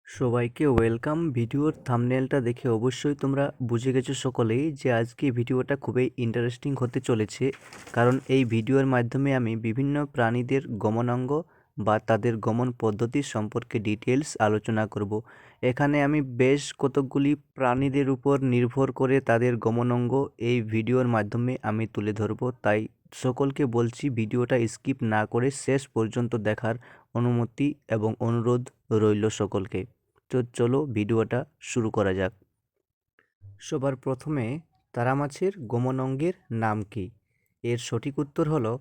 সবাইকে ওয়েলকাম। ভিডিওর থাম্বনেলটা দেখে অবশ্যই তোমরা বুঝে গেছো সকলেই যে আজকে ভিডিওটা খুবই ইন্টারেস্টিং হতে চলেছে, কারণ এই ভিডিওর মাধ্যমে আমি বিভিন্ন প্রাণীদের গমনাঙ্গ বা তাদের গমন পদ্ধতি সম্পর্কে ডিটেলস আলোচনা করব। এখানে আমি বেশ কতকগুলি প্রাণীদের উপর নির্ভর করে তাদের গমনাঙ্গ এই ভিডিওর মাধ্যমে আমি তুলে ধরব, তাই সকলকে বলছি ভিডিওটা স্কিপ না করে শেষ পর্যন্ত দেখার অনুমতি এবং অনুরোধ রইল সকলকে। তো চলো ভিডিওটা শুরু করা যাক। সবার প্রথমে তারা মাছের গমনাঙ্গের নাম কি? এর সঠিক উত্তর হলো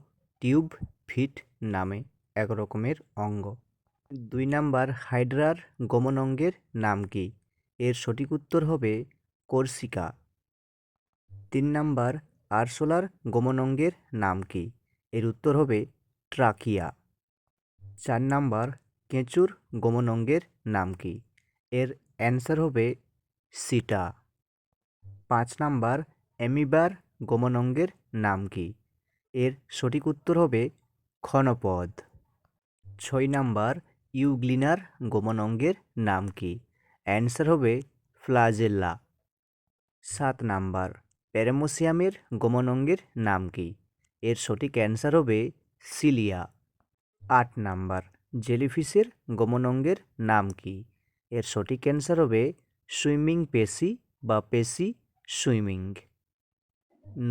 টিউব ফিট নামে এক রকমের অঙ্গ। 2 নাম্বার হাইড্রার গমনাঙ্গের নাম কি? এর সঠিক উত্তর হবে কর্সিকা। 3 নাম্বার আরশোলার গমনাঙ্গের নাম কি? এর উত্তর হবে ট্রাকিয়া। 4 নাম্বার কেঁচুর গমনাঙ্গের নাম কি? এর অ্যান্সার হবে সিটা। 5 নাম্বার অ্যামিবার গমনাঙ্গের নাম কি? এর সঠিক উত্তর হবে ক্ষণপদ। 6 নাম্বার ইউগ্লিনার গমনাঙ্গের নাম কি? অ্যান্সার হবে ফ্লাজেল্লা। 7 নাম্বার প্যারামোসিয়ামের গমনাঙ্গের নাম কি? এর সঠিক অ্যান্সার হবে সিলিয়া। 8 নাম্বার জেলিফিশের গমনাঙ্গের নাম কি? এর সঠিক অ্যান্সার হবে সুইমিং পেশি বা পেশি সুইমিং।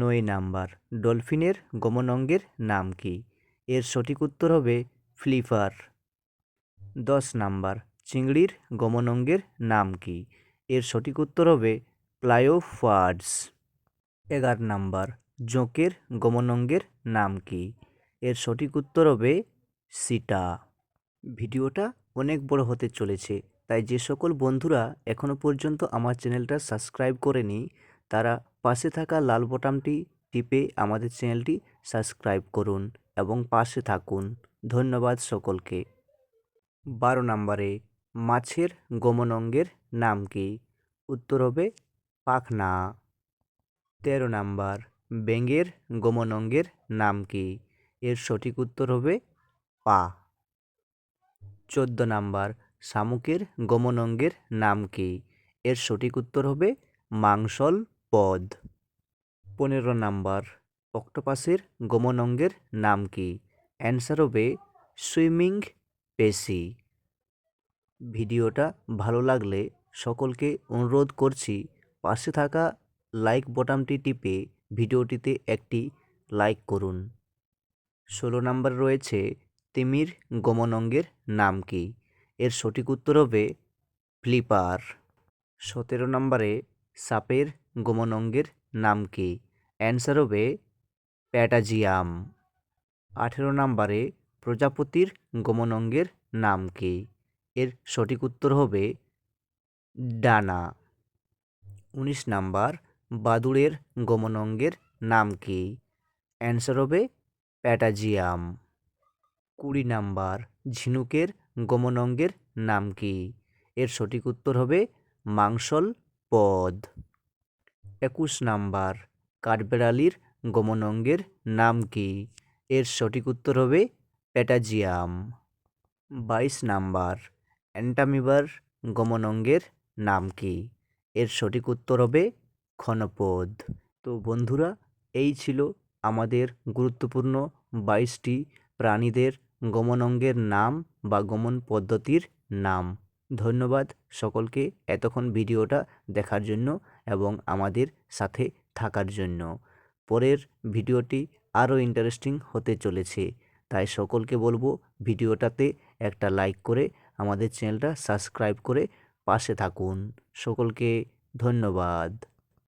9 নাম্বার ডলফিনের গমনাঙ্গের নাম কি? এর সঠিক উত্তর হবে ফ্লিপার। 10 নাম্বার চিংড়ির গমনাঙ্গের নাম কি? এর সঠিক উত্তর হবে প্লায়োফার্ডস। 11 নাম্বার জোঁকের গমনাঙ্গের নাম কি? এর সঠিক উত্তর হবে সিটা। ভিডিওটা অনেক বড় হতে চলেছে, তাই যে সকল বন্ধুরা এখনও পর্যন্ত আমার চ্যানেলটা সাবস্ক্রাইব করেনি তারা পাশে থাকা লাল বোতামটি টিপে আমাদের চ্যানেলটি সাবস্ক্রাইব করুন এবং পাশে থাকুন। ধন্যবাদ সকলকে। 12 নম্বরে মাছের গমনাঙ্গের নাম কি? উত্তর হবে পাখনা। 13 নাম্বার ব্যাঙের গমনাঙ্গের নাম কি? এর সঠিক উত্তর হবে পা। 14 নাম্বার শামুকের গমনাঙ্গের নাম কি? এর সঠিক উত্তর হবে মাংসল পদ। 15 নাম্বার অক্টোপাসের গমনাঙ্গের নাম কি? অ্যান্সার হবে সুইমিং পেশি। ভিডিওটা ভালো লাগলে সকলকে অনুরোধ করছি পাশে থাকা লাইক বোতামটি টিপে ভিডিওটিতে একটি লাইক করুন। 16 নাম্বার রয়েছে তিমির গমনাঙ্গের নাম কি? এর সঠিক উত্তর হবে ফ্লিপার। 17 নম্বরে সাপের গমনাঙ্গের নাম কি? অ্যান্সার হবে প্যাটাজিয়াম। 18 নম্বরে প্রজাপতির গমনাঙ্গের নাম কি? এর সঠিক উত্তর হবে ডানা। 19 নাম্বার বাদুড়ের গমনাঙ্গের নাম কি? অ্যান্সার হবে প্যাটাজিয়াম। 20 নাম্বার ঝিনুকের গমনাঙ্গের নাম কি? এর সঠিক উত্তর হবে মাংসল পদ। 21 নাম্বার কাঠবেড়ালির গমনাঙ্গের নাম কি? এর সঠিক উত্তর হবে প্যাটাজিয়াম। 22 নাম্বার অ্যান্টামিবার গমনাঙ্গের নাম কি? এর সঠিক উত্তর হবে ক্ষণপদ। তো বন্ধুরা, এই ছিল আমাদের গুরুত্বপূর্ণ 22টি প্রাণীদের গমনাঙ্গের নাম বা গমন পদ্ধতির নাম। ধন্যবাদ সকলকে এতক্ষণ ভিডিওটা দেখার জন্য এবং আমাদের সাথে থাকার জন্য। পরের ভিডিওটি আরও ইন্টারেস্টিং হতে চলেছে, তাই সকলকে বলবো ভিডিওটাতে একটা লাইক করে আমাদের চ্যানেলটা সাবস্ক্রাইব করে পাশে থাকুন। সকলকে ধন্যবাদ।